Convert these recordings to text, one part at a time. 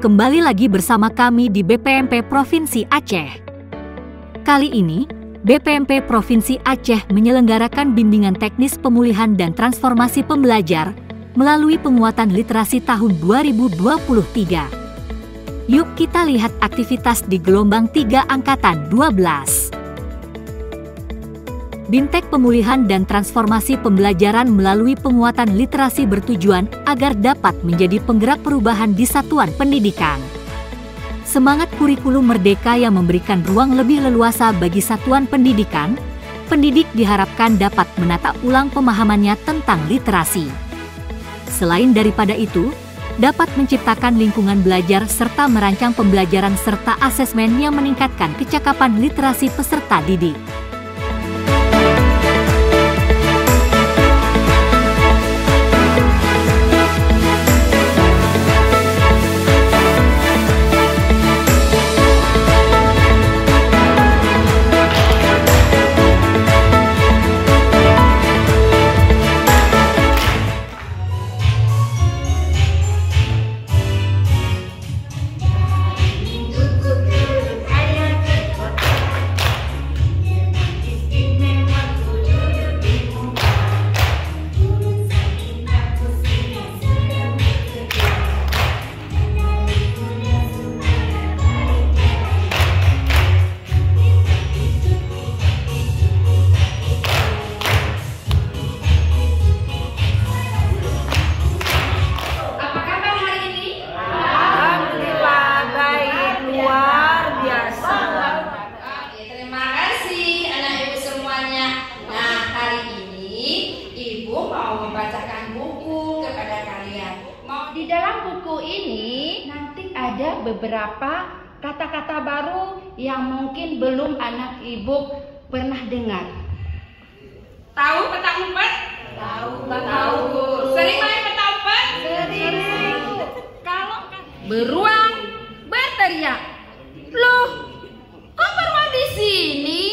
kembali lagi bersama kami di BPMP Provinsi Aceh. Kali ini, BPMP Provinsi Aceh menyelenggarakan bimbingan teknis pemulihan dan transformasi pembelajar melalui penguatan literasi tahun 2023. Yuk kita lihat aktivitas di gelombang 3 angkatan 12. Bintek Pemulihan dan Transformasi Pembelajaran melalui penguatan literasi bertujuan agar dapat menjadi penggerak perubahan di satuan pendidikan. Semangat kurikulum merdeka yang memberikan ruang lebih leluasa bagi satuan pendidikan, pendidik diharapkan dapat menata ulang pemahamannya tentang literasi. Selain daripada itu, dapat menciptakan lingkungan belajar serta merancang pembelajaran serta asesmen yang meningkatkan kecakapan literasi peserta didik. Di dalam buku ini nanti ada beberapa kata-kata baru yang mungkin belum anak ibu pernah dengar. Tahu petak umpet? Tahu. Sering main petak umpet? Sering. Kalau beruang berteriak, loh, kok beruang di sini?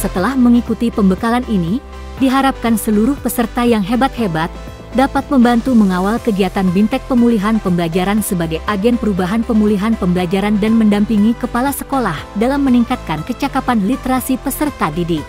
Setelah mengikuti pembekalan ini, diharapkan seluruh peserta yang hebat-hebat dapat membantu mengawal kegiatan Bintek Pemulihan Pembelajaran sebagai agen perubahan pemulihan pembelajaran dan mendampingi kepala sekolah dalam meningkatkan kecakapan literasi peserta didik.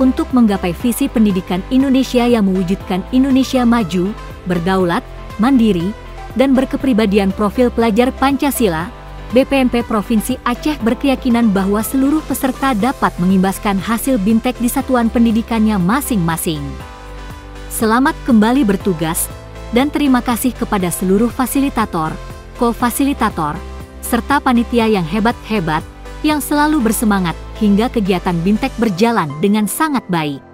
untuk menggapai visi pendidikan Indonesia yang mewujudkan Indonesia maju, berdaulat, mandiri, dan berkepribadian profil pelajar Pancasila, BPMP Provinsi Aceh berkeyakinan bahwa seluruh peserta dapat mengimbaskan hasil BIMTEK di satuan pendidikannya masing-masing. Selamat kembali bertugas, dan terima kasih kepada seluruh fasilitator, ko-fasilitator, serta panitia yang hebat-hebat, yang selalu bersemangat hingga kegiatan BIMTEK berjalan dengan sangat baik.